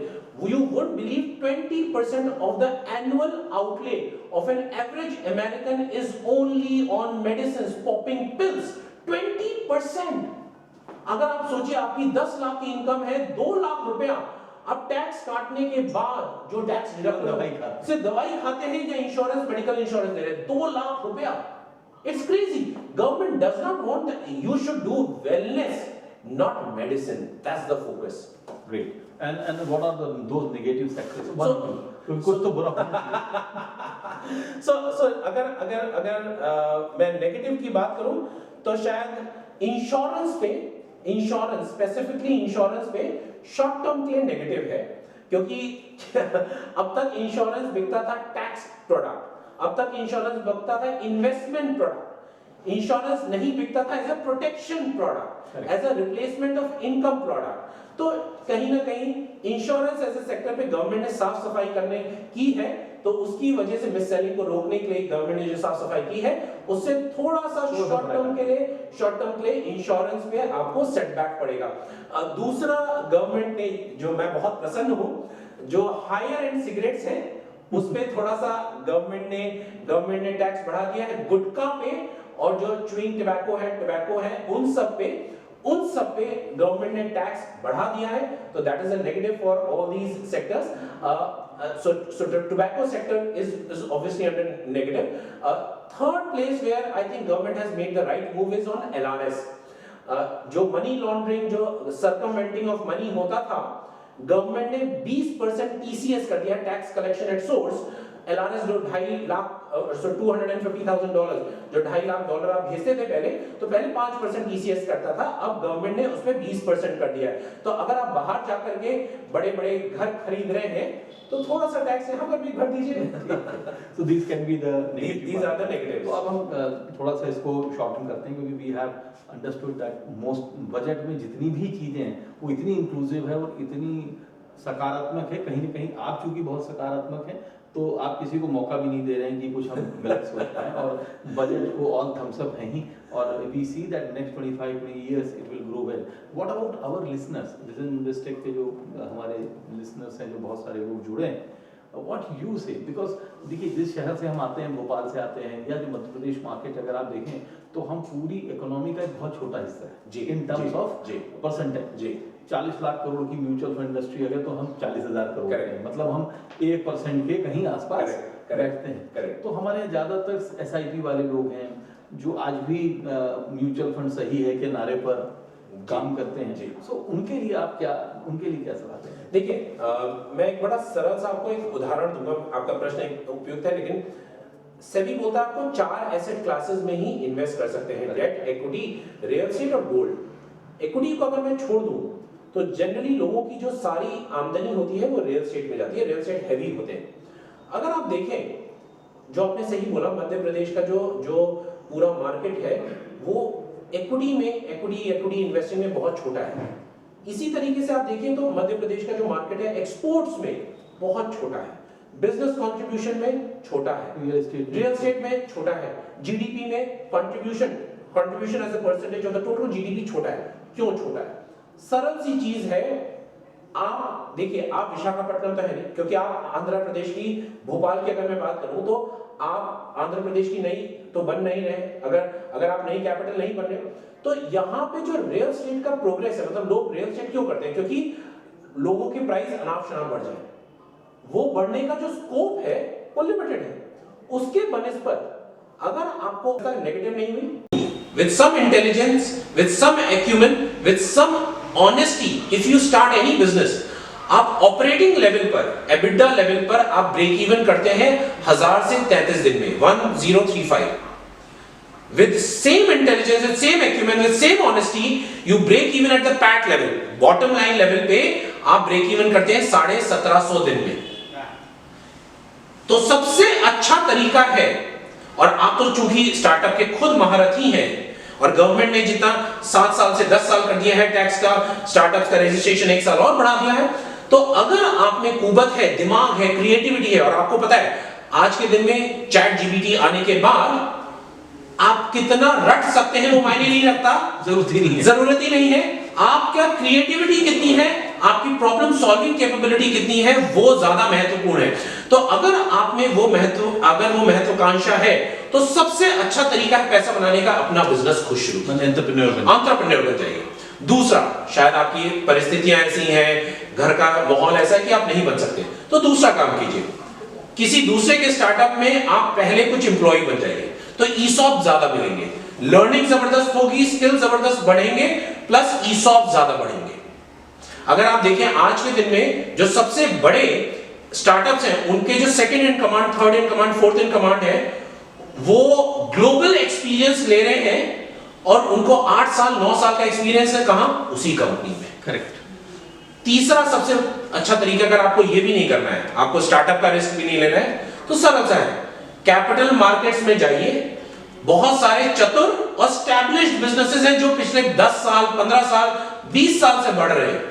B: You would believe 20% of the annual outlay of an average American is only on medicines, popping pills. 20%. अगर आप सोचिए, आपकी 10 लाख की income है, 2 लाख रुपया अब tax काटने के बाद जो टैक्स डिडक्ट सिर्फ दवाई खाते हैं या इंश्योरेंस, मेडिकल इंश्योरेंस दे रहे हैं, 2 लाख रुपया. It's crazy. Government does not want that. You should do wellness, not medicine. That's the focus.
C: Great. And what are those negative sectors? कुछ तो बुरा होना चाहिए.
B: So अगर मैं नेगेटिव की बात करूं, तो शायद स्पेसिफिकली इंश्योरेंस पे शॉर्ट टर्म के लिए नेगेटिव है. क्योंकि अब तक इंश्योरेंस बिकता था टैक्स प्रोडक्ट, अब तक इंश्योरेंस बिकता था इन्वेस्टमेंट प्रोडक्ट. इंश्योरेंस नहीं बिकता था as a protection product, as a replacement of income product. तो कहीं ना कहीं इंश्योरेंस एज अ सेक्टर पे गवर्नमेंट ने साफ सफाई करने की है. तो उसकी वजह से मिस सेलिंग को रोकने के लिए गवर्नमेंट ने जो साफ सफाई की है, उससे थोड़ा सा शॉर्ट टर्म के लिए इंश्योरेंस पे आपको सेटबैक पड़ेगा. दूसरा, गवर्नमेंट ने, जो मैं बहुत प्रसन्न हूं, जो हायर एंड सिगरेट्स हैं, उस पे थोड़ा सा गवर्नमेंट ने टैक्स बढ़ा दिया है. गुटखा पे और जो च्युइंग टबैको है, उन सब पे गवर्नमेंट ने टैक्स बढ़ा दिया है. तो that is a negative for all these sectors. So tobacco sector is obviously under negative. Third place where I think government has made the right move is on LRS. जो money laundering, जो सर्कमवेंटिंग of money होता था, government ने 20% TCS कर दिया, tax collection at source. LRS जो 2.5 लाख $250,000 जो $2.5 लाख आप भेजते थे पहले, तो पहले 5% टीसीएस करता था, अब गवर्नमेंट ने उसमें 20% कर दिया है। तो अगर आप बाहर जाकर के बड़े-बड़े घर खरीद रहे हैं तो थोड़ा सा टैक्स यहाँ पर भी भर दीजिए।
C: So these can be the negative.
B: These are the negatives.
C: तो अब हम थोड़ा सा इसको शॉर्टन करते हैं, क्योंकि we have understood that most budget में जितनी भी चीजें हैं वो इतनी इंक्लूसिव है और इतनी सकारात्मक है। कहीं ना कहीं आप चूंकि बहुत सकारात्मक हैं तो आप किसी को मौका भी नहीं दे रहे हैं कि कुछ हम गलत सोच पाएं, और बजट को ऑल थम्स अप है ही, और we see that next 25-20 years it will grow well. What about our listeners, Vision Investec के जो हमारे लिसनर्स हैं, जो बहुत सारे लोग जुड़े हैं, व्हाट यू से, बिकॉज देखिए जिस शहर से हम आते हैं, भोपाल से आते हैं, या जो मध्य प्रदेश मार्केट अगर आप देखें तो हम पूरी इकोनॉमी का एक बहुत छोटा हिस्सा है
B: जी,
C: इन टर्म्स
B: जी,
C: ऑफ
B: जी।
C: परसेंटेज।
B: जी
C: 40 लाख करोड़ की म्यूचुअल फंड इंडस्ट्री अगर, तो हम 40,000 करोड़
B: Correct.
C: हैं, मतलब हम 1% के कहीं आसपास
B: Correct.
C: बैठते हैं।
B: Correct.
C: तो हमारे यहाँ ज्यादातर एसआईपी वाले लोग हैं जो आज भी म्यूचुअल फंड सही है के नारे पर काम करते हैं।
B: जी।
C: सो उनके लिए आप क्या, उनके लिए क्या सलाह देंगे?
B: देखिए मैं एक बड़ा सरल सा आपको एक उदाहरण दूंगा, आपका प्रश्न एक उपयुक्त है, लेकिन सेबी बोलता है आपको 4 एसेट क्लासेस में ही इन्वेस्ट कर सकते हैं, डेट, इक्विटी, रियल एस्टेट और गोल्ड। इक्विटी को अगर मैं छोड़ दूं तो जनरली लोगों की जो सारी आमदनी होती है वो रियल एस्टेट में जाती है, रियल एस्टेट हैवी होते हैं। अगर आप देखें, जो आपने सही बोला, मध्य प्रदेश का जो पूरा मार्केट है वो इक्विटी इन्वेस्टिंग में बहुत छोटा है। इसी तरीके से आप देखें तो मध्य प्रदेश का जो मार्केट है एक्सपोर्ट्स में बहुत छोटा है, बिजनेस कंट्रीब्यूशन में छोटा है, रियल एस्टेट में छोटा है, जीडीपी में contribution as a percentage of the total GDP छोटा है। क्यों छोटा है? सरल सी चीज है, आप देखिए, आप विशाखापट्टनम तो है नहीं, क्योंकि आप आंध्र प्रदेश की, भोपाल की अगर मैं बात करूं तो आप आंध्र प्रदेश की नई तो बन नहीं रहे, अगर आप नई कैपिटल नहीं बन रहे हो, तो यहाँ पे जो रियल एस्टेट का प्रोग्रेस है, मतलब लोग रियल एस्टेट क्यों करते हैं? क्योंकि लोगों के प्राइस अनाप शनाप बढ़ जाए, वो बढ़ने का जो स्कोप है वो लिमिटेड है। उसके बनिस्बत अगर आपको नेगेटिव नहीं हुई, with some intelligence, with some acumen, with some honesty, if you start any business, आप ऑपरेटिंग लेवल पर, एबिटा लेवल पर आप ब्रेक इवन करते हैं 1000 से 33 दिन में, 1035। With same intelligence, with same acumen, with same honesty, you break even at the PAT level, bottom line level पे आप ब्रेक इवन करते हैं 1750 दिन में। तो सबसे अच्छा तरीका है, और आप तो चूंकि स्टार्टअप के खुद महारथी हैं, और गवर्नमेंट ने जितना 7 साल से 10 साल कर दिया है टैक्स का, स्टार्टअप्स का रजिस्ट्रेशन 1 साल और बढ़ा दिया है, तो अगर आप में कुवत है, दिमाग है, क्रिएटिविटी है, और आपको पता है आज के दिन में चैट जीपीटी आने के बाद आप कितना रट सकते हैं वो मायने नहीं रखता, जरूरत ही नहीं है। आपका क्रिएटिविटी कितनी है, आपकी प्रॉब्लम सॉल्विंग कैपेबिलिटी कितनी है, वो ज्यादा महत्वपूर्ण है। तो अगर आप में वो महत्वाकांक्षा है तो सबसे अच्छा तरीका है पैसा बनाने का अपना बिजनेस खुद शुरू, एंटरप्रेन्योर बन जाइए। दूसरा, शायद आपकी परिस्थितियां ऐसी हैं, घर का माहौल ऐसा है कि आप नहीं बन सकते, तो दूसरा काम कीजिए, किसी दूसरे के स्टार्टअप में आप पहले कुछ एम्प्लॉय बन जाइए, तो ईसॉप ज्यादा मिलेंगे, लर्निंग जबरदस्त होगी, स्किल जबरदस्त बढ़ेंगे, प्लस ईसॉप ज्यादा बढ़ेंगे। अगर आप देखें आज के दिन में जो सबसे बड़े स्टार्टअप्स हैं, उनके जो second in command, third in command, fourth in command है, वो ग्लोबल एक्सपीरियंस ले रहे हैं, और उनको 8 साल 9 साल का एक्सपीरियंस है, कहां? उसी कंपनी में।
C: करेक्ट।
B: तीसरा सबसे अच्छा तरीका, अगर आपको ये भी नहीं करना है, आपको स्टार्टअप का रिस्क भी नहीं लेना है, तो सरल सा है, कैपिटल मार्केट्स में जाइए, बहुत सारे चतुर और एस्टैब्लिश्ड बिजनेसेस हैं जो पिछले 10 साल, 15 साल, 20 साल से बढ़ रहे हैं,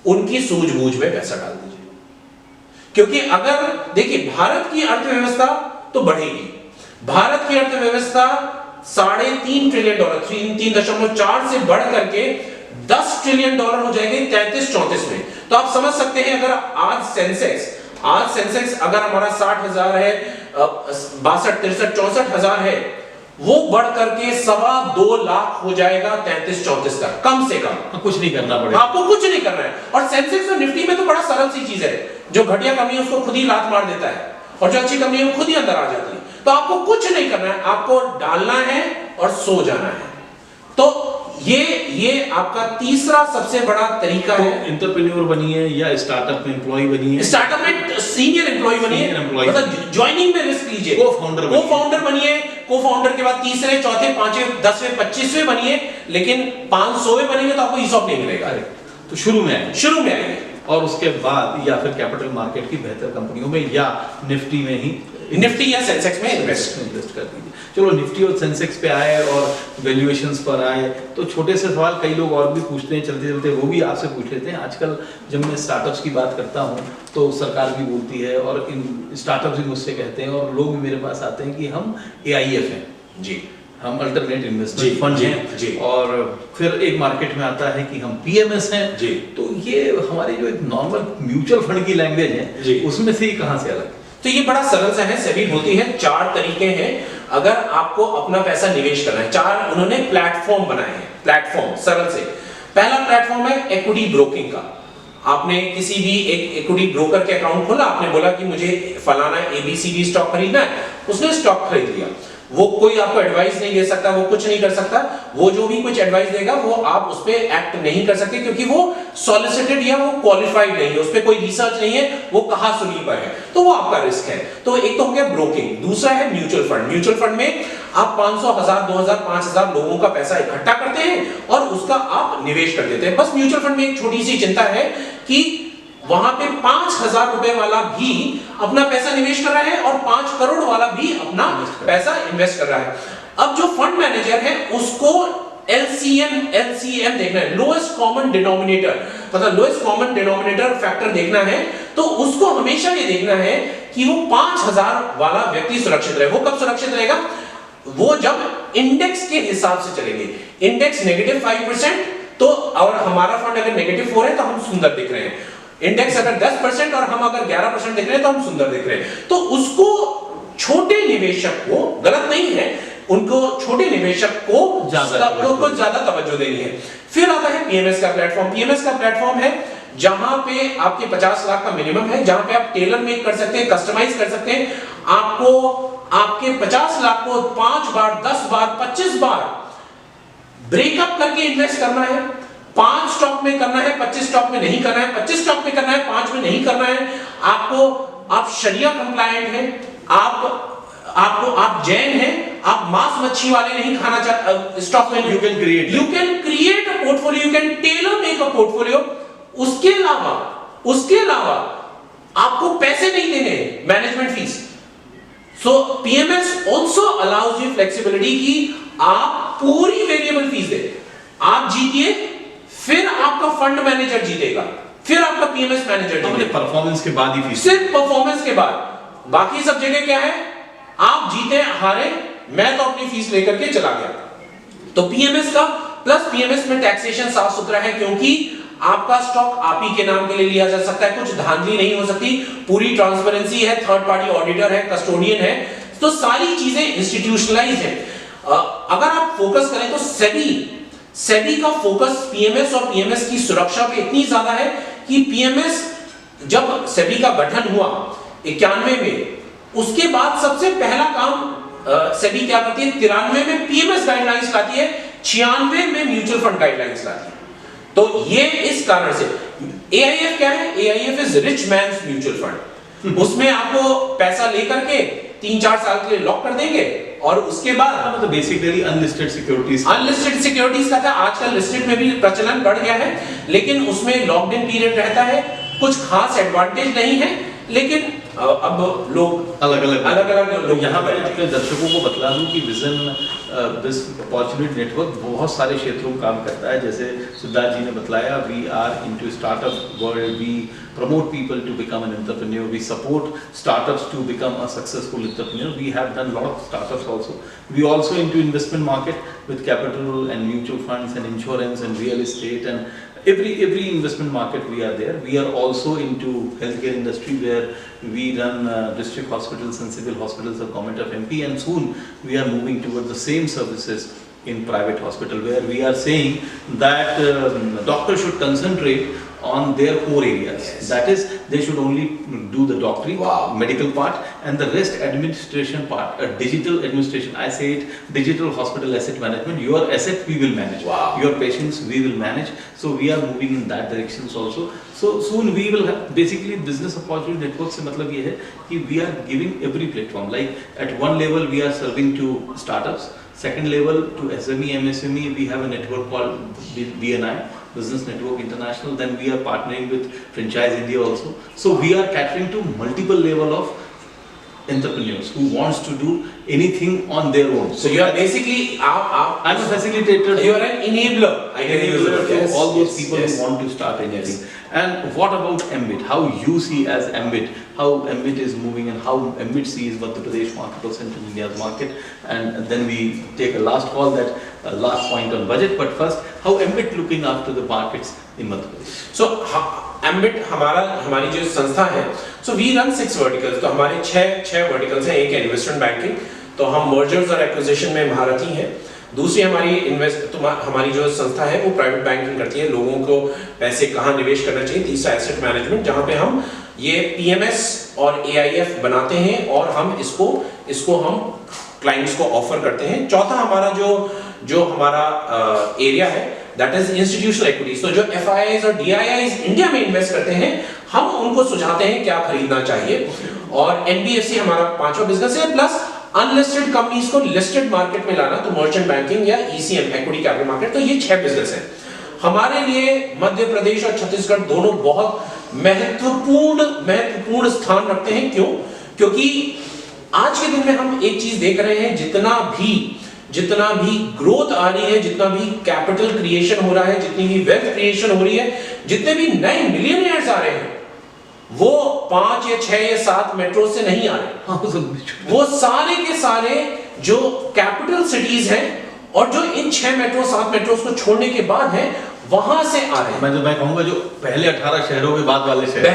B: उनकी सूझबूझ में पैसा डाल दीजिए। क्योंकि अगर देखिए, भारत की अर्थव्यवस्था तो बढ़ेगी, भारत की अर्थव्यवस्था $3.5 ट्रिलियन, 3.4 से बढ़ करके $10 ट्रिलियन हो जाएगी 33-34 में। तो आप समझ सकते हैं, अगर आज सेंसेक्स अगर हमारा 60,000 है, 62, 63, 64,000 है, वो बढ़ करके 2.25 लाख हो जाएगा 33-34 तक, कम से कम।
C: कुछ नहीं करना पड़ेगा,
B: आपको कुछ नहीं करना है। और सेंसेक्स और निफ्टी में तो बड़ा सरल सी चीज है, जो घटिया कंपनी है उसको खुद ही लात मार देता है, और जो अच्छी कंपनी है वो खुद ही अंदर आ जाती है। तो आपको कुछ नहीं करना है, आपको डालना है और सो जाना है। तो ये आपका तीसरा सबसे बड़ा तरीका
C: तो
B: है।
C: एंटरप्रेन्योर बनिए या स्टार्टअप में एम्प्लॉय बनिए,
B: स्टार्टअप में सीनियर एम्प्लॉय बनिए,
C: Senior employee
B: मतलब ज्वाइनिंग में रिस्क लीजिए,
C: Co-founder
B: बनिए, को-फाउंडर के बाद तीसरे, चौथे, पांचवें, 10वें, 25वें बनिए, लेकिन 500वें बनेंगे तो आपको ईसॉप नहीं मिलेगा।
C: तो शुरू में आएंगे और उसके बाद या फिर कैपिटल मार्केट की बेहतर कंपनियों में या निफ्टी में ही,
B: निफ्टी या सेंसेक्स में इन्वेस्ट
C: कर दीजिए। चलो निफ्टी और सेंसेक्स पे आए और वैल्यूएशंस पर आए तो छोटे से सवाल कई लोग और भी पूछते हैं, चलते चलते वो भी आपसे पूछ लेते हैं। आजकल जब मैं स्टार्टअप्स की बात करता हूँ तो सरकार भी बोलती है और इन स्टार्टअप्स भी मुझसे कहते हैं और लोग भी मेरे पास आते हैं कि हम AIF हैं
B: जी,
C: हम अल्टरनेट इन्वेस्टमेंट फंड हैं, और फिर एक मार्केट में आता है कि हम PMS हैं
B: जी।
C: तो ये हमारी जो एक नॉर्मल म्यूचुअल फंड की लैंग्वेज
B: जी।
C: है उसमें से ही कहाँ से अलग?
B: तो ये बड़ा सरल सा है। सेबी बोलती है 4 तरीके हैं अगर आपको अपना पैसा निवेश करना है। 4 उन्होंने प्लेटफॉर्म बनाए हैं, प्लेटफॉर्म सरल से। पहला प्लेटफॉर्म है इक्विटी ब्रोकिंग का। आपने किसी भी एक इक्विटी ब्रोकर के अकाउंट खोला, आपने बोला कि मुझे फलाना ABCD स्टॉक खरीदना है, उसने स्टॉक खरीद लिया। वो कोई आपको एडवाइस नहीं दे सकता, वो कुछ नहीं कर सकता, वो जो भी कुछ एडवाइस देगा वो आप उस पे एक्ट नहीं कर सकते क्योंकि वो सॉलिसिटेड या वो क्वालिफाइड नहीं है, उस पे कोई रिसर्च नहीं है, वो कहाँ सुनी पर है, तो वो आपका रिस्क है। तो एक तो हो गया ब्रोकिंग। दूसरा है म्यूचुअल फंड। म्यूचुअल फंड में आप 500, 1000, 2000, 5000 लोगों का पैसा इकट्ठा करते हैं और उसका आप निवेश कर देते हैं। बस म्यूचुअल फंड में एक छोटी सी चिंता है कि वहां पे 5000 रुपए वाला भी अपना पैसा निवेश कर रहा है और 5 करोड़ वाला भी अपना पैसा इन्वेस्ट कर रहा है। अब जो फंड मैनेजर है उसको LCM देखना है, लोएस्ट कॉमन डिनोमिनेटर, मतलब लोएस्ट कॉमन डिनोमिनेटर फैक्टर देखना है। तो उसको हमेशा ये देखना है कि वो 5000 वाला व्यक्ति सुरक्षित रहे। वो कब सुरक्षित रहेगा? वो जब इंडेक्स के हिसाब से चलेंगे। इंडेक्स -5% तो, और हमारा फंड अगर -4 है तो हम सुंदर दिख रहे हैं। इंडेक्स अगर 10% और हम अगर 11% दिख रहे हैं तो हम सुंदर दिख रहे हैं। तो उसको छोटे निवेशक को, गलत नहीं है, उनको छोटे निवेशक को ज्यादा तवज्जो देनी है। फिर आता है PMS का प्लेटफॉर्म। PMS का प्लेटफॉर्म है जहां पे आपके 50 लाख का मिनिमम है, जहां पे आप टेलर मेक कर सकते हैं, कस्टमाइज कर सकते हैं। आपको आपके 50 लाख को 5 बार, 10 बार, 25 बार ब्रेकअप करके इन्वेस्ट करना है। 5 स्टॉक में करना है, 25 स्टॉक में नहीं करना है, 25 स्टॉक में करना है, 5 में नहीं करना है। आप शरिया कंप्लायंट हैं, आप जैन हैं, आप मांस मच्छी वाले नहीं खाना चाहते स्टॉक में। You can create a portfolio, you can tailor make a portfolio. उसके अलावा आपको पैसे नहीं देने, management fees. So PMS also allows you flexibility कि आप पूरी वेरिएबल फीस दे, आप जीतिए, फिर आपका फंड मैनेजर जीतेगा, फिर आपका PMS मैनेजर जीतेगा।
C: परफॉर्मेंस के बाद ही फीस,
B: सिर्फ परफॉर्मेंस के बाद। बाकी सब जगह क्या है, आप जीते हारे, मैं तो अपनी फीस लेकर के चला गया। तो PMS का प्लस PMS में टैक्सेशन साफ सुथरा है क्योंकि आपका स्टॉक आप ही के नाम के लिए लिया जा सकता है, कुछ धांधली नहीं हो सकती, पूरी ट्रांसपेरेंसी है, थर्ड पार्टी ऑडिटर है, कस्टोडियन है, तो सारी चीजें इंस्टीट्यूशनलाइज है। अगर आप फोकस करें तो सेबी का फोकस PMS और PMS की सुरक्षा पे इतनी ज्यादा है कि PMS जब सेबी का गठन हुआ 91 में, उसके बाद सबसे पहला काम सेबी क्या करती है, 93 में PMS गाइडलाइंस लाती है, 96 में म्यूचुअल फंड गाइडलाइंस लाती है। तो ये इस कारण से AIF क्या है, AIF is rich mains mutual fund. उसमें आपको पैसा लेकर के 3-4 साल के लिए लॉक कर देंगे और उसके बाद
C: मतलब बेसिकली अनलिस्टेड
B: सिक्योरिटीज का था। आजकल लिस्टेड में भी प्रचलन बढ़ गया है, लेकिन उसमें लॉक्ड इन पीरियड रहता है, कुछ खास एडवांटेज नहीं है, लेकिन अब लोग अलग अलग लोग।
C: यहाँ पर अपने दर्शकों को बतला दूं कि विजन दिस अपॉर्चुनिटी नेटवर्क बहुत सारे क्षेत्रों में काम करता है। जैसे सिद्धार्थ जी ने बतलाया, we are into startup world, we promote people to become an entrepreneur, we support startups to become a successful entrepreneur. We have done a lot of startups also. We also into investment market with capital and mutual funds and insurance and real estate and every investment market we are there. We are also into healthcare industry where we run district hospitals and civil hospitals of government of MP, and soon we are moving towards the same services in private hospital where we are saying that doctors should concentrate on their core areas. That is, they should only do the doctoring, medical part, and the rest administration part, digital administration. I say it, digital hospital asset management. Your asset we will manage.
B: Wow.
C: Your patients we will manage. So we are moving in that directions also. So soon we will have basically business opportunity network से मतलब ये है कि we are giving every platform. Like at one level we are serving to startups. Second level to SME, MSME, we have a network called BNI, Business Network International. Then we are partnering with Franchise India also. So we are catering to multiple level of entrepreneurs who wants to do anything on their own.
B: So you are basically
C: I'm a facilitator.
B: You are an enabler. I can use the word.
C: to
B: Yes,
C: all those
B: yes,
C: people
B: yes.
C: who want to start anything. And what about MBIT? How you see as MBIT? How MBIT is moving and how MBIT sees Madhya Pradesh market or Central India's market? And then we take a last call, that last point on budget. But first, how MBIT looking after the markets in Madhya Pradesh?
B: So MBIT हमारी जो संस्था है, so we run 6 verticals. तो हमारे 6 verticals हैं. एक है investment banking, तो हम mergers और acquisition में महारथी हैं. दूसरी हमारी जो संस्था है वो प्राइवेट बैंकिंग करती है, लोगों को पैसे कहाँ निवेश करना चाहिए. तीसरा एसेट मैनेजमेंट, जहाँ पे हम ये PMS और AIF बनाते हैं और हम इसको हम क्लाइंट्स को ऑफर करते हैं. चौथा हमारा जो हमारा एरिया है, दैट इज इंस्टीट्यूशनल इक्विटीज. तो जो FIIs और DIIs इंडिया में इन्वेस्ट करते हैं, हम उनको सुझाते हैं क्या खरीदना चाहिए. और NBFC हमारा 5वां बिजनेस है, प्लस अनलिस्टेड कंपनीज को लिस्टेड मार्केट में लाना, तो मर्चेंट बैंकिंग या ECM, इक्विटी कैपिटल मार्केट. तो ये 6 बिजनेस हैं. हमारे लिए मध्य प्रदेश और छत्तीसगढ़ दोनों बहुत महत्वपूर्ण स्थान रखते हैं. क्यों? क्योंकि आज के दिन में हम एक चीज देख रहे हैं, जितना भी ग्रोथ आ रही है, जितना भी कैपिटल क्रिएशन हो रहा है, जितनी भी वेल्थ क्रिएशन हो रही है, जितने भी नए मिलियनियर्स आ रहे हैं, वो 5 या 6 या 7 मेट्रो से नहीं आ रहे. वो सारे के सारे जो कैपिटल सिटीज हैं और जो इन 6 मेट्रो 7 मेट्रो को छोड़ने के बाद हैं, वहां से आ रहे हैं.
C: मैं कहूंगा जो पहले 18 शहरों के बाद वाले शहर.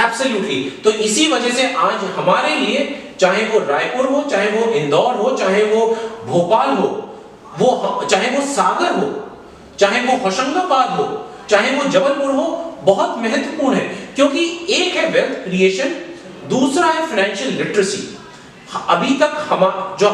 B: एब्सोल्युटली. तो इसी वजह से आज हमारे लिए, चाहे वो रायपुर हो, चाहे वो इंदौर हो, चाहे वो भोपाल हो, चाहे वो सागर हो, चाहे वो होशंगाबाद हो, चाहे वो जबलपुर हो, बहुत महत्वपूर्ण है. क्योंकि एक है वेल्थ क्रिएशन, दूसरा है फाइनेंशियल लिटरेसी. अभी तक जो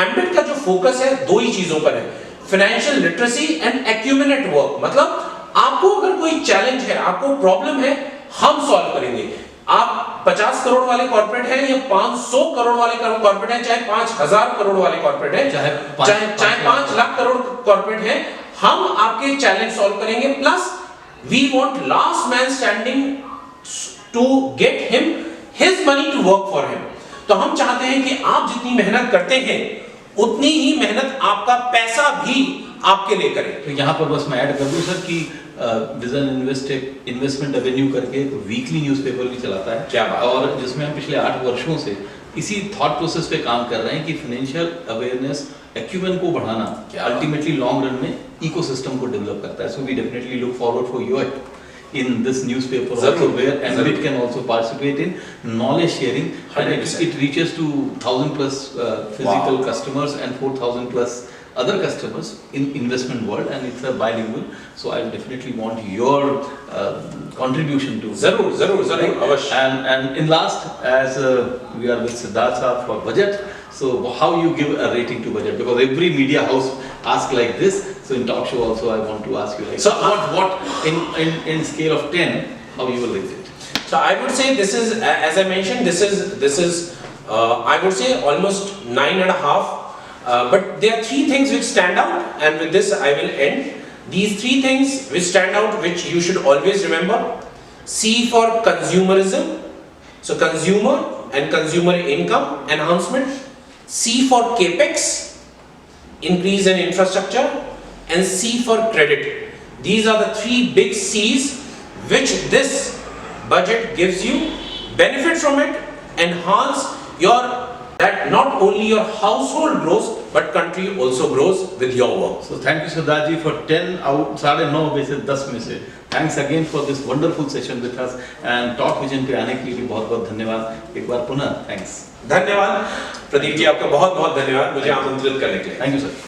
B: एम्बिट का जो फोकस है 2 ही चीजों पर है, financial literacy and accumulate work. मतलब आपको अगर कोई चैलेंज है, आपको प्रॉब्लम है, हम सॉल्व करेंगे. आप 50 करोड़ वाले कॉर्पोरेट हैं या 500 करोड़ वाले कॉर्पोरेट हैं, चाहे 5000 करोड़ वाले कॉर्पोरेट हैं, चाहे 5 लाख करोड़ कॉर्पोरेट हैं, हम आपके चैलेंज सॉल्व करेंगे. Plus we want last man standing to get him his money to work for him. तो हम चाहते हैं कि आप जितनी मेहनत करते हैं, उतनी ही मेहनत आपका पैसा भी आपके लिए करे.
C: तो यहाँ पर बस मैं ऐड कर दूं सर कि विजन इन्वेस्टमेंट एवेन्यू करके एक वीकली न्यूज़पेपर भी चलाता है.
B: क्या बात.
C: और जिसमें हम पिछले 8 वर्षों से इसी थॉट प्रोसेस पे काम कर रहे हैं कि फाइनेंशियल अवेयरनेस एक्यूमेन को बढ़ाना अल्टीमेटली लॉन्ग रन में इकोसिस्टम को डेवलप करता है. So we definitely look forward for your in this newspaper also, where MBIT can also participate in knowledge sharing, and it reaches to 1,000 plus physical customers and 4,000 plus other customers in investment world, and it's a bilingual. So I definitely want your contribution to
B: zarur avashya.
C: And in last, as we are with Siddharth Saab for budget, so how you give a rating to budget, because every media house ask like this. So in talk show also I want to ask you like, so what in scale of 10, how you will rate it?
B: So I would say this is, as I mentioned, this is I would say almost 9.5. But there are 3 things which stand out, and with this I will end. These 3 things which stand out, which you should always remember. C for consumerism, so consumer and consumer income enhancement. C for capex, increase in infrastructure, and C for credit. These are the 3 big C's which this budget gives you. Benefit from it, enhance your, that not only your household grows, but country also grows with your work.
C: So thank you Siddharth ji for 10 out 9.5 में से 10 में से. Thanks again for this wonderful session with us, and Talk Vision पे आने के लिए भी बहुत-बहुत धन्यवाद. एक बार पुनः thanks.
B: धन्यवाद प्रदीप जी, आपका बहुत-बहुत धन्यवाद मुझे आमंत्रित करने के लिए.
C: Thank you sir.